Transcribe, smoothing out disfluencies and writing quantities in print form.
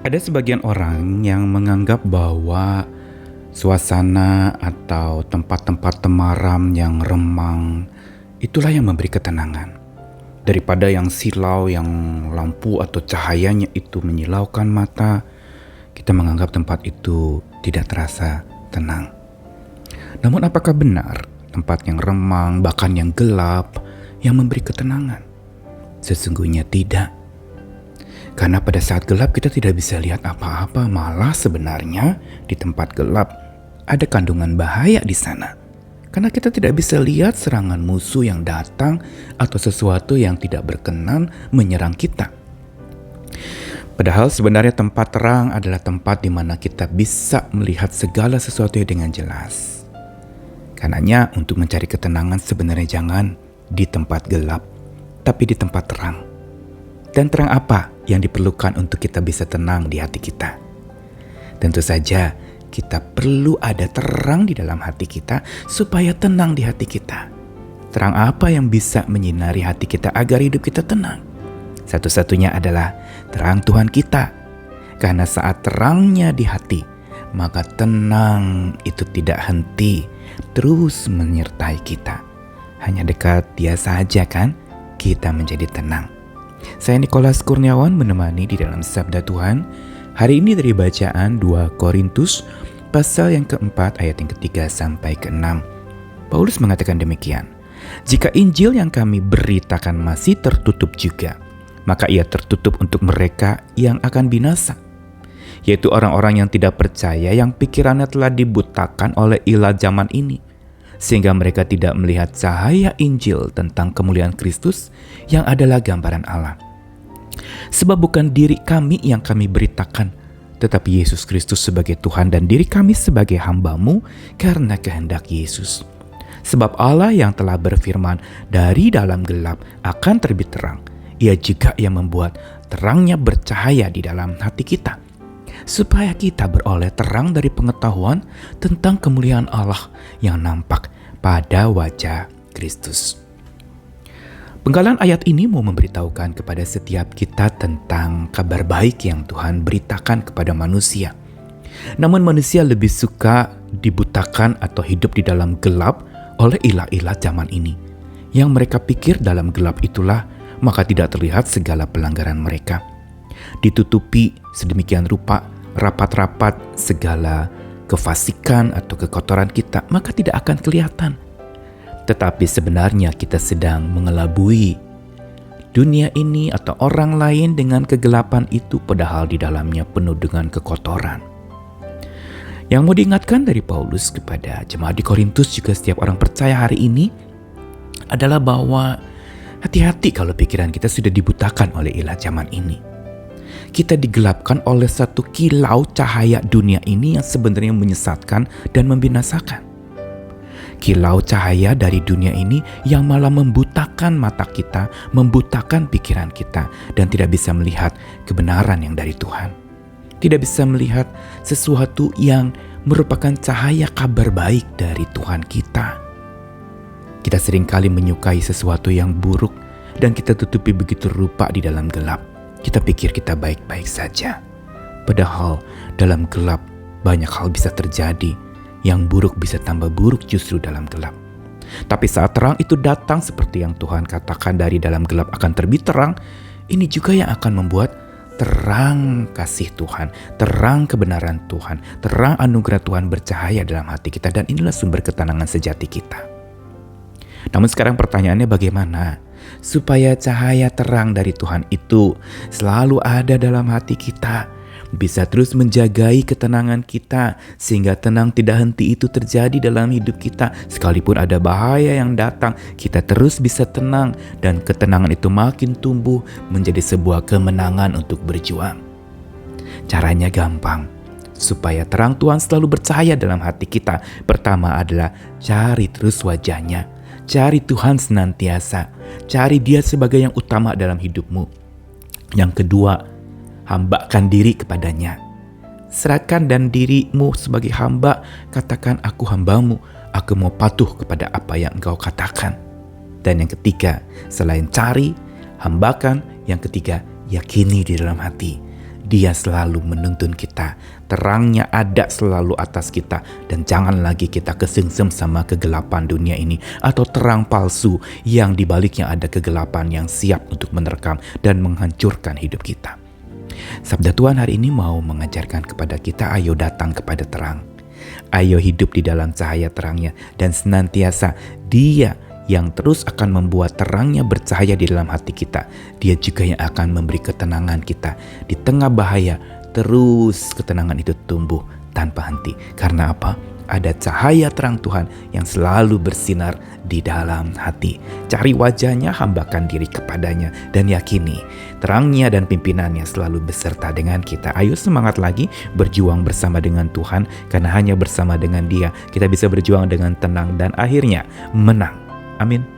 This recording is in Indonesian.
Ada sebagian orang yang menganggap bahwa suasana atau tempat-tempat temaram yang remang itulah yang memberi ketenangan. Daripada yang silau, yang lampu atau cahayanya itu menyilaukan mata, kita menganggap tempat itu tidak terasa tenang. Namun apakah benar tempat yang remang, bahkan yang gelap, yang memberi ketenangan? Sesungguhnya tidak. Karena pada saat gelap kita tidak bisa lihat apa-apa, malah sebenarnya di tempat gelap ada kandungan bahaya di sana. Karena kita tidak bisa lihat serangan musuh yang datang atau sesuatu yang tidak berkenan menyerang kita. Padahal sebenarnya tempat terang adalah tempat di mana kita bisa melihat segala sesuatu dengan jelas. Karenanya untuk mencari ketenangan sebenarnya jangan di tempat gelap, tapi di tempat terang. Dan terang apa yang diperlukan untuk kita bisa tenang di hati kita? Tentu saja kita perlu ada terang di dalam hati kita supaya tenang di hati kita. Terang apa yang bisa menyinari hati kita agar hidup kita tenang? Satu-satunya adalah terang Tuhan kita. Karena saat terangnya di hati, maka tenang itu tidak henti, terus menyertai kita. Hanya dekat Dia saja kan kita menjadi tenang. Saya Nikolas Kurniawan menemani di dalam Sabda Tuhan. Hari ini dari bacaan 2 Korintus pasal yang keempat ayat yang ketiga sampai ke-6. Paulus mengatakan demikian. Jika Injil yang kami beritakan masih tertutup juga, maka ia tertutup untuk mereka yang akan binasa, yaitu orang-orang yang tidak percaya, yang pikirannya telah dibutakan oleh ilah zaman ini, sehingga mereka tidak melihat cahaya Injil tentang kemuliaan Kristus yang adalah gambaran Allah. Sebab bukan diri kami yang kami beritakan, tetapi Yesus Kristus sebagai Tuhan dan diri kami sebagai hamba-Mu karena kehendak Yesus. Sebab Allah yang telah berfirman, dari dalam gelap akan terbit terang, Ia juga yang membuat terangnya bercahaya di dalam hati kita, supaya kita beroleh terang dari pengetahuan tentang kemuliaan Allah yang nampak pada wajah Kristus. Penggalan ayat ini mau memberitahukan kepada setiap kita tentang kabar baik yang Tuhan beritakan kepada manusia. Namun manusia lebih suka dibutakan atau hidup di dalam gelap oleh ilah-ilah zaman ini, yang mereka pikir dalam gelap itulah maka tidak terlihat segala pelanggaran mereka. Ditutupi sedemikian rupa rapat-rapat segala kefasikan atau kekotoran kita, maka tidak akan kelihatan. Tetapi sebenarnya kita sedang mengelabui dunia ini atau orang lain dengan kegelapan itu, padahal di dalamnya penuh dengan kekotoran. Yang mau diingatkan dari Paulus kepada jemaat di Korintus, juga setiap orang percaya hari ini, adalah bahwa hati-hati kalau pikiran kita sudah dibutakan oleh ilah zaman ini. Kita digelapkan oleh satu kilau cahaya dunia ini yang sebenarnya menyesatkan dan membinasakan. Kilau cahaya dari dunia ini yang malah membutakan mata kita, membutakan pikiran kita, dan tidak bisa melihat kebenaran yang dari Tuhan. Tidak bisa melihat sesuatu yang merupakan cahaya kabar baik dari Tuhan kita. Kita seringkali menyukai sesuatu yang buruk dan kita tutupi begitu rupa di dalam gelap. Kita pikir kita baik-baik saja. Padahal dalam gelap banyak hal bisa terjadi. Yang buruk bisa tambah buruk justru dalam gelap. Tapi saat terang itu datang seperti yang Tuhan katakan, dari dalam gelap akan terbit terang, ini juga yang akan membuat terang kasih Tuhan, terang kebenaran Tuhan, terang anugerah Tuhan bercahaya dalam hati kita, dan inilah sumber ketenangan sejati kita. Namun sekarang pertanyaannya bagaimana supaya cahaya terang dari Tuhan itu selalu ada dalam hati kita, bisa terus menjagai ketenangan kita, sehingga tenang tidak henti itu terjadi dalam hidup kita. Sekalipun ada bahaya yang datang, kita terus bisa tenang, dan ketenangan itu makin tumbuh menjadi sebuah kemenangan untuk berjuang. Caranya gampang, supaya terang Tuhan selalu bercahaya dalam hati kita. Pertama adalah cari terus wajahnya, cari Tuhan senantiasa, cari Dia sebagai yang utama dalam hidupmu. Yang kedua, hambakan diri kepadanya. Serahkan dan dirimu sebagai hamba, katakan, aku hambamu, aku mau patuh kepada apa yang engkau katakan. Dan yang ketiga, selain cari, hambakan. Yang ketiga, yakini di dalam hati. Dia selalu menuntun kita. Terangnya ada selalu atas kita. Dan jangan lagi kita kesengsem sama kegelapan dunia ini. Atau terang palsu yang dibaliknya ada kegelapan yang siap untuk menerkam dan menghancurkan hidup kita. Sabda Tuhan hari ini mau mengajarkan kepada kita, ayo datang kepada terang. Ayo hidup di dalam cahaya terangnya. Dan senantiasa Dia yang terus akan membuat terangnya bercahaya di dalam hati kita. Dia juga yang akan memberi ketenangan kita. Di tengah bahaya, terus ketenangan itu tumbuh tanpa henti. Karena apa? Ada cahaya terang Tuhan yang selalu bersinar di dalam hati. Cari wajahnya, hambakan diri kepadanya, dan yakini terangnya dan pimpinannya selalu beserta dengan kita. Ayo semangat lagi berjuang bersama dengan Tuhan, karena hanya bersama dengan Dia kita bisa berjuang dengan tenang dan akhirnya menang. Amin.